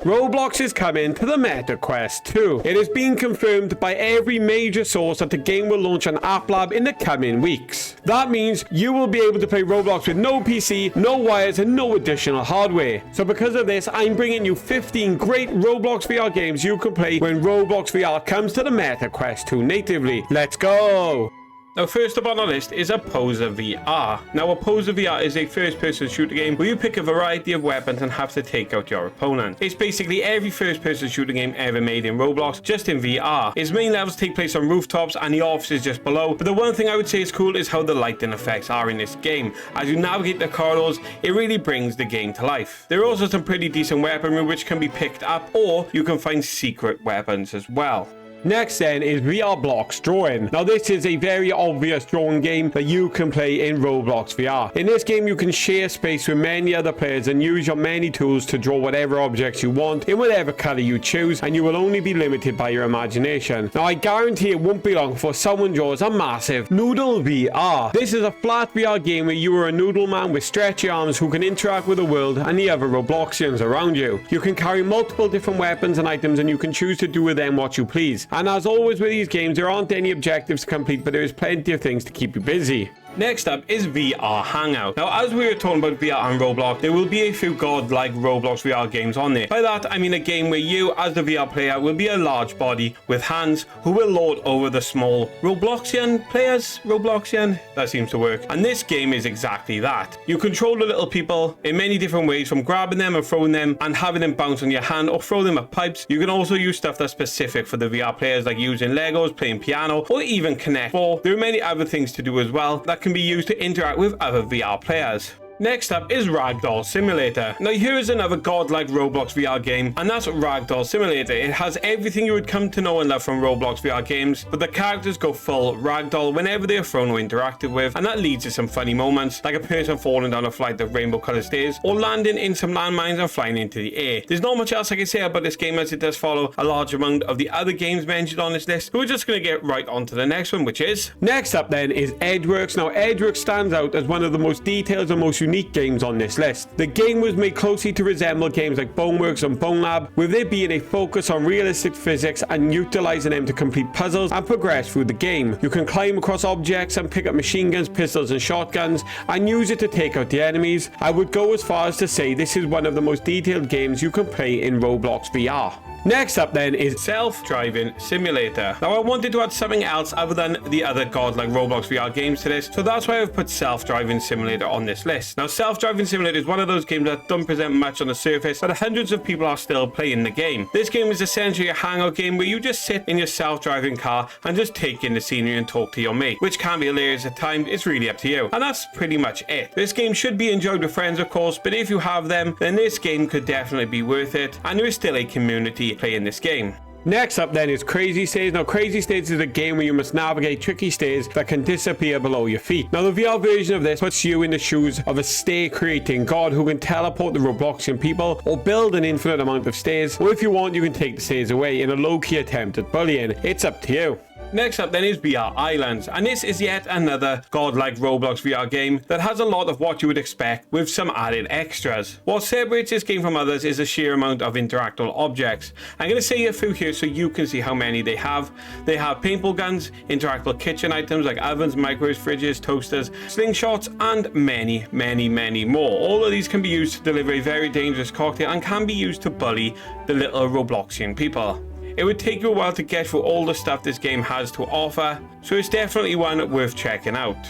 Roblox is coming to the Meta Quest 2. It has been confirmed by every major source that the game will launch on App Lab in the coming weeks. That means you will be able to play Roblox with no PC, no wires, and no additional hardware. So because of this, I'm bringing you 15 great Roblox VR games you can play when Roblox VR comes to the Meta Quest 2 natively. Let's go! Now, first up on our list is Opposer VR. Now, Opposer VR is a first-person shooter game where you pick a variety of weapons and have to take out your opponent. It's basically every first-person shooter game ever made in Roblox, just in VR. Its main levels take place on rooftops and the offices just below, but the one thing I would say is cool is how the lighting effects are in this game. As you navigate the corridors, it really brings the game to life. There are also some pretty decent weaponry which can be picked up, or you can find secret weapons as well. Next then is VRBlox Drawing. Now this is a very obvious drawing game that you can play in Roblox VR. In this game you can share space with many other players and use your many tools to draw whatever objects you want in whatever color you choose, and you will only be limited by your imagination. Now I guarantee it won't be long before someone draws a massive Noodle VR. This is a flat VR game where you are a noodle man with stretchy arms who can interact with the world and the other Robloxians around you. You can carry multiple different weapons and items, and you can choose to do with them what you please. And as always with these games, there aren't any objectives to complete, but there is plenty of things to keep you busy. Next up is VR Hangout. Now, as we were talking about VR on Roblox, there will be a few godlike Roblox VR games on there. By that, I mean a game where you, as the VR player, will be a large body with hands who will lord over the small Robloxian players. Robloxian? That seems to work. And this game is exactly that. You control the little people in many different ways, from grabbing them and throwing them and having them bounce on your hand or throw them at pipes. You can also use stuff that's specific for the VR players, like using Legos, playing piano, or even Connect 4. There are many other things to do as well that can be used to interact with other VR players. Next up is Ragdoll Simulator. Now here is another godlike Roblox VR game, and that's Ragdoll Simulator. It has everything you would come to know and love from Roblox VR games, but the characters go full ragdoll whenever they are thrown or interacted with, and that leads to some funny moments, like a person falling down a flight of rainbow colored stairs, or landing in some landmines and flying into the air. There's not much else I can say about this game, as it does follow a large amount of the other games mentioned on this list, but we're just going to get right on to the next one, which is... Next up then is Edgeworks. Now Edgeworks stands out as one of the most detailed and most unique games on this list. The game was made closely to resemble games like Boneworks and Bone Lab, with there being a focus on realistic physics and utilizing them to complete puzzles and progress through the game. You can climb across objects and pick up machine guns, pistols and shotguns and use it to take out the enemies. I would go as far as to say this is one of the most detailed games you can play in Roblox VR. Next up then is Self-Driving Simulator. Now I wanted to add something else other than the other godlike Roblox VR games to this, so that's why I've put Self-Driving Simulator on this list. Now Self-Driving Simulator is one of those games that don't present much on the surface, but hundreds of people are still playing the game. This game is essentially a hangout game where you just sit in your self-driving car and just take in the scenery and talk to your mate, which can be hilarious at times. It's really up to you. And that's pretty much it. This game should be enjoyed with friends, of course, but if you have them, then this game could definitely be worth it, and there is still a community playing this game. Next up then is Crazy Stairs. Now Crazy Stairs is a game where you must navigate tricky stairs that can disappear below your feet. Now the VR version of this puts you in the shoes of a stair-creating god who can teleport the Robloxian people or build an infinite amount of stairs, or if you want you can take the stairs away in a low-key attempt at bullying. It's up to you. Next up then is VR Islands, and this is yet another godlike Roblox VR game that has a lot of what you would expect with some added extras. What separates this game from others is the sheer amount of interactable objects. I'm going to say a few here so you can see how many they have. They have paintball guns, interactable kitchen items like ovens, microwaves, fridges, toasters, slingshots, and many more. All of these can be used to deliver a very dangerous cocktail and can be used to bully the little Robloxian people. It would take you a while to get through all the stuff this game has to offer, so it's definitely one worth checking out.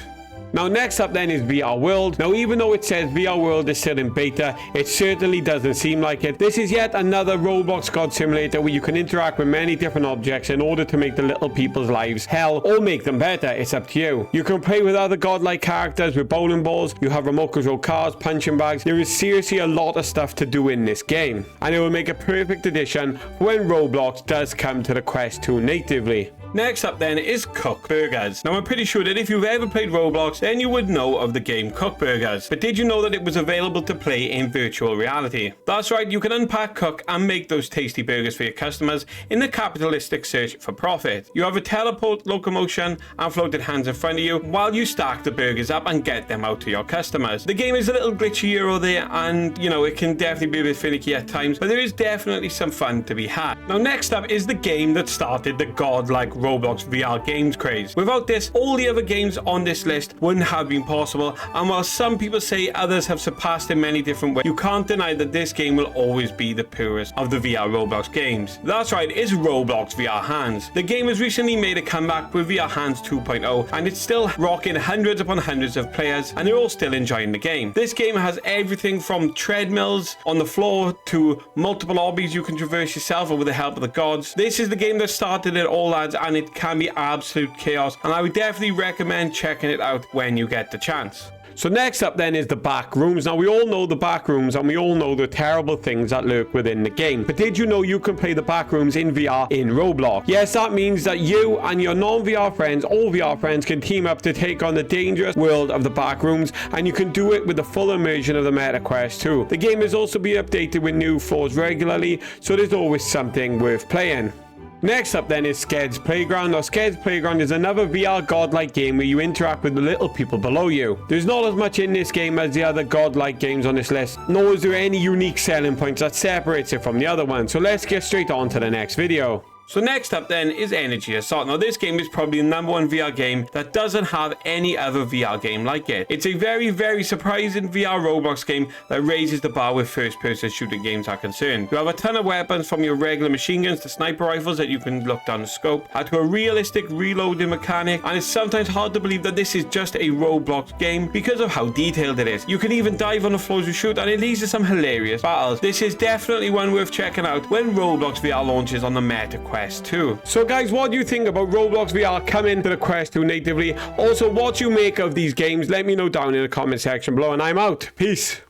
Now next up then is VR World. Now even though it says VR World is still in beta, it certainly doesn't seem like it. This is yet another Roblox God Simulator where you can interact with many different objects in order to make the little people's lives hell or make them better. It's up to you. You can play with other godlike characters with bowling balls, you have remote control cars, punching bags. There is seriously a lot of stuff to do in this game, and it will make a perfect addition when Roblox does come to the Quest 2 natively. Next up then is Cook Burgers. Now I'm pretty sure that if you've ever played Roblox, then you would know of the game Cook Burgers. But did you know that it was available to play in virtual reality? That's right, you can unpack, cook and make those tasty burgers for your customers in the capitalistic search for profit. You have a teleport, locomotion and floated hands in front of you while you stack the burgers up and get them out to your customers. The game is a little glitchy here or there, and you know, it can definitely be a bit finicky at times, but there is definitely some fun to be had. Now next up is the game that started the godlike Roblox VR games craze. Without this, all the other games on this list wouldn't have been possible, and while some people say others have surpassed in many different ways, you can't deny that this game will always be the purest of the VR Roblox games. That's right, it's Roblox VR Hands. The game has recently made a comeback with VR Hands 2.0, and it's still rocking hundreds upon hundreds of players, and they're all still enjoying the game. This game has everything from treadmills on the floor to multiple lobbies you can traverse yourself or with the help of the gods. This is the game that started it all, lads, and it can be absolute chaos, and I would definitely recommend checking it out when you get the chance. So next up then is the Backrooms. Now we all know the Backrooms and we all know the terrible things that lurk within the game. But did you know you can play the Backrooms in VR in Roblox? Yes, that means that you and your non-VR friends, all VR friends, can team up to take on the dangerous world of the Backrooms, and you can do it with the full immersion of the Meta Quest 2. The game is also being updated with new floors regularly, so there's always something worth playing. Next up then is Skeds Playground. Now Skeds Playground is another VR godlike game where you interact with the little people below you. There's not as much in this game as the other godlike games on this list, nor is there any unique selling points that separates it from the other ones. So let's get straight on to the next video. So next up then is Energy Assault. Now this game is probably the #1 VR game that doesn't have any other VR game like it. It's a very, very surprising VR Roblox game that raises the bar with first-person shooting games are concerned. You have a ton of weapons, from your regular machine guns to sniper rifles that you can look down the scope, to a realistic reloading mechanic, and it's sometimes hard to believe that this is just a Roblox game because of how detailed it is. You can even dive on the floors you shoot, and it leads to some hilarious battles. This is definitely one worth checking out when Roblox VR launches on the Meta Quest 2. So guys, what do you think about Roblox VR coming to the Quest 2 natively? Also, what you make of these games, let me know down in the comment section below, and I'm out. Peace.